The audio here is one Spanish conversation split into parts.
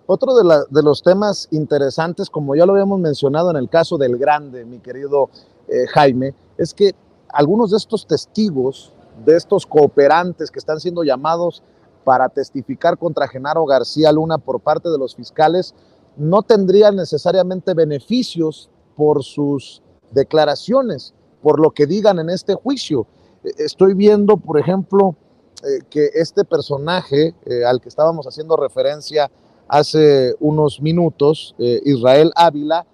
Otro de los temas interesantes, como ya lo habíamos mencionado en el caso del Grande, mi querido Jaime, es que algunos de estos testigos, de estos cooperantes que están siendo llamados para testificar contra Genaro García Luna por parte de los fiscales, no tendrían necesariamente beneficios por sus declaraciones, por lo que digan en este juicio. Estoy viendo, por ejemplo, que este personaje al que estábamos haciendo referencia hace unos minutos, Israel Ávila,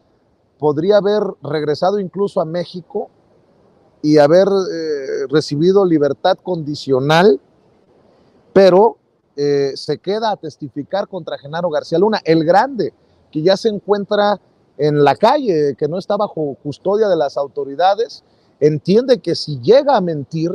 podría haber regresado incluso a México y haber recibido libertad condicional, pero se queda a testificar contra Genaro García Luna, el Grande, que ya se encuentra en la calle, que no está bajo custodia de las autoridades, entiende que si llega a mentir,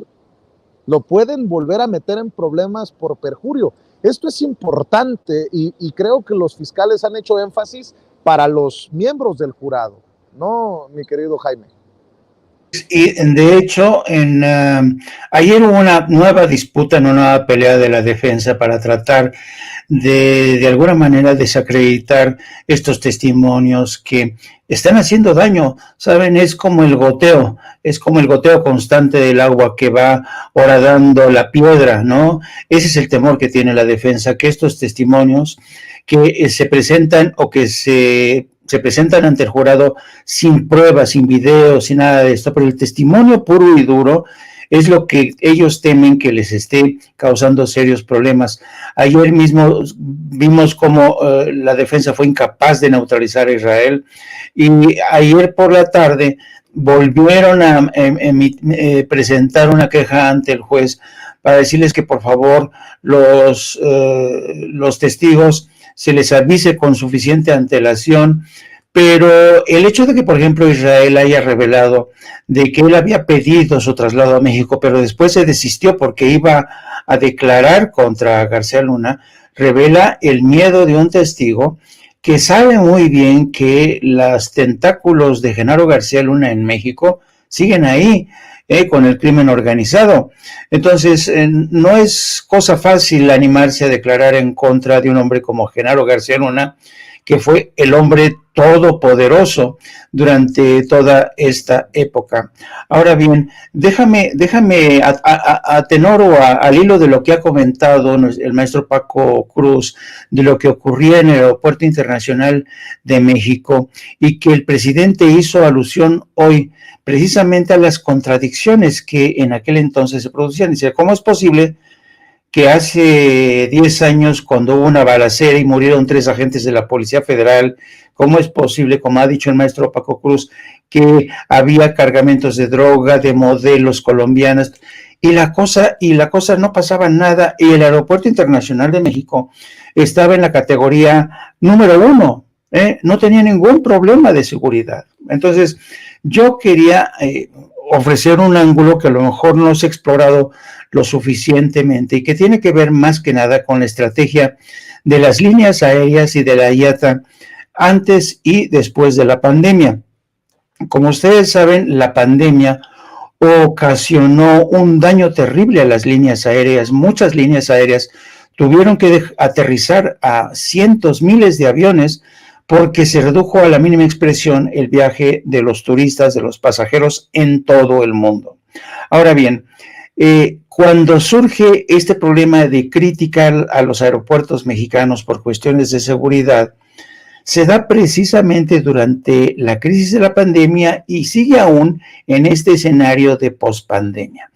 lo pueden volver a meter en problemas por perjurio. Esto es importante y creo que los fiscales han hecho énfasis para los miembros del jurado, ¿no, mi querido Jaime? Y de hecho, ayer hubo una nueva disputa, una nueva pelea de la defensa para tratar de alguna manera desacreditar estos testimonios que están haciendo daño. Saben, es como el goteo constante del agua que va horadando la piedra, ¿no? Ese es el temor que tiene la defensa, que estos testimonios que se presentan o que se presentan ante el jurado sin pruebas, sin videos, sin nada de esto, pero el testimonio puro y duro es lo que ellos temen que les esté causando serios problemas. Ayer mismo vimos cómo la defensa fue incapaz de neutralizar a Israel, y ayer por la tarde volvieron a presentar una queja ante el juez para decirles que por favor los testigos se les avise con suficiente antelación. Pero el hecho de que, por ejemplo, Israel haya revelado de que él había pedido su traslado a México, pero después se desistió porque iba a declarar contra García Luna, revela el miedo de un testigo que sabe muy bien que los tentáculos de Genaro García Luna en México siguen ahí, con el crimen organizado. Entonces, no es cosa fácil animarse a declarar en contra de un hombre como Genaro García Luna, que fue el hombre todopoderoso durante toda esta época. Ahora bien, déjame a tenor o al hilo de lo que ha comentado el maestro Paco Cruz, de lo que ocurría en el Aeropuerto Internacional de México, y que el presidente hizo alusión hoy precisamente a las contradicciones que en aquel entonces se producían. Dice, ¿cómo es posible que hace 10 años, cuando hubo una balacera y murieron 3 agentes de la Policía Federal, cómo es posible, como ha dicho el maestro Paco Cruz, que había cargamentos de droga, de modelos colombianos, y la cosa no pasaba nada, y el Aeropuerto Internacional de México estaba en la categoría número 1, no tenía ningún problema de seguridad? Entonces, yo quería ofrecer un ángulo que a lo mejor no se ha explorado lo suficientemente y que tiene que ver más que nada con la estrategia de las líneas aéreas y de la IATA antes y después de la pandemia. Como ustedes saben, la pandemia ocasionó un daño terrible a las líneas aéreas. Muchas líneas aéreas tuvieron que aterrizar a cientos, miles de aviones, porque se redujo a la mínima expresión el viaje de los turistas, de los pasajeros en todo el mundo. Ahora bien, cuando surge este problema de crítica a los aeropuertos mexicanos por cuestiones de seguridad, se da precisamente durante la crisis de la pandemia y sigue aún en este escenario de pospandemia.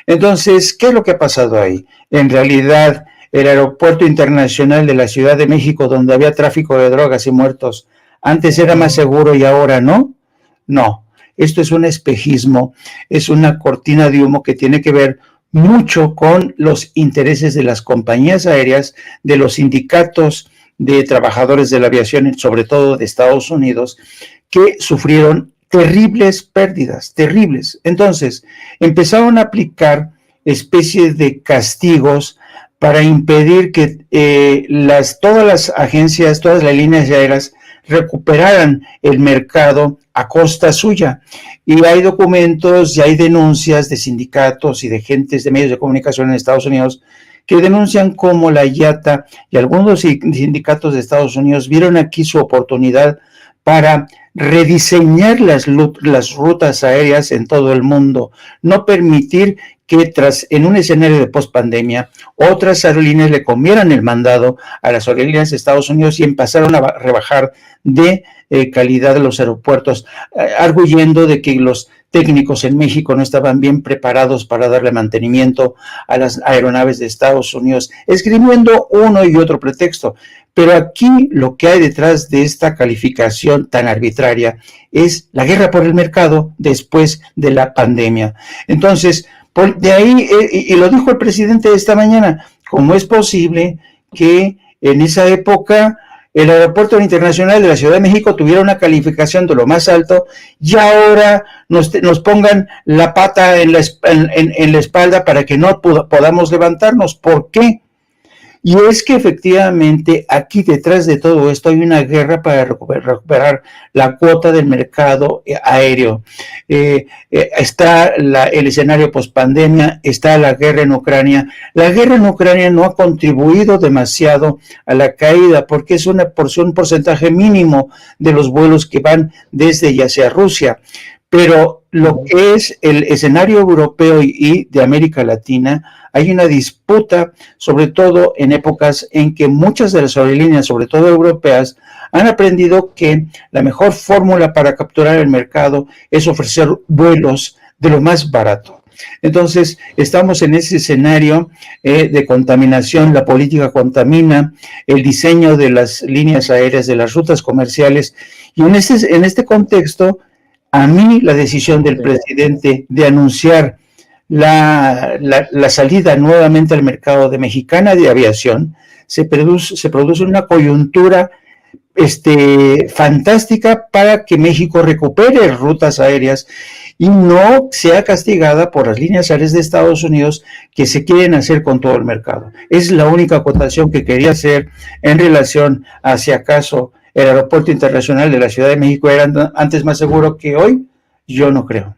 Entonces, ¿qué es lo que ha pasado ahí? En realidad, el Aeropuerto Internacional de la Ciudad de México, donde había tráfico de drogas y muertos, antes era más seguro y ahora no. No, esto es un espejismo, es una cortina de humo que tiene que ver mucho con los intereses de las compañías aéreas, de los sindicatos de trabajadores de la aviación, sobre todo de Estados Unidos, que sufrieron terribles pérdidas, terribles. Entonces, empezaron a aplicar especies de castigos para impedir que todas las agencias, todas las líneas aéreas recuperaran el mercado a costa suya. Y hay documentos y hay denuncias de sindicatos y de gentes de medios de comunicación en Estados Unidos que denuncian cómo la IATA y algunos sindicatos de Estados Unidos vieron aquí su oportunidad para rediseñar las rutas aéreas en todo el mundo, no permitir que en un escenario de pospandemia, otras aerolíneas le comieran el mandado a las aerolíneas de Estados Unidos y empezaron a rebajar de calidad de los aeropuertos, arguyendo de que los técnicos en México no estaban bien preparados para darle mantenimiento a las aeronaves de Estados Unidos, esgrimiendo uno y otro pretexto. Pero aquí lo que hay detrás de esta calificación tan arbitraria es la guerra por el mercado después de la pandemia. Entonces, de ahí, y lo dijo el presidente esta mañana, ¿cómo es posible que en esa época el aeropuerto internacional de la Ciudad de México tuviera una calificación de lo más alto y ahora nos pongan la pata en la espalda para que no podamos levantarnos? ¿Por qué? Y es que efectivamente aquí detrás de todo esto hay una guerra para recuperar la cuota del mercado aéreo. Está el escenario pospandemia, está la guerra en Ucrania. La guerra en Ucrania no ha contribuido demasiado a la caída porque es un porcentaje mínimo de los vuelos que van desde y hacia Rusia. Pero lo que es el escenario europeo y de América Latina, hay una disputa, sobre todo en épocas en que muchas de las aerolíneas, sobre todo europeas, han aprendido que la mejor fórmula para capturar el mercado es ofrecer vuelos de lo más barato. Entonces, estamos en ese escenario de contaminación, la política contamina, el diseño de las líneas aéreas, de las rutas comerciales, y en este contexto, a mí la decisión del presidente de anunciar la salida nuevamente al mercado de Mexicana de Aviación se produce una coyuntura fantástica para que México recupere rutas aéreas y no sea castigada por las líneas aéreas de Estados Unidos que se quieren hacer con todo el mercado. Es la única acotación que quería hacer en relación a si acaso el aeropuerto internacional de la Ciudad de México era antes más seguro que hoy. Yo no creo.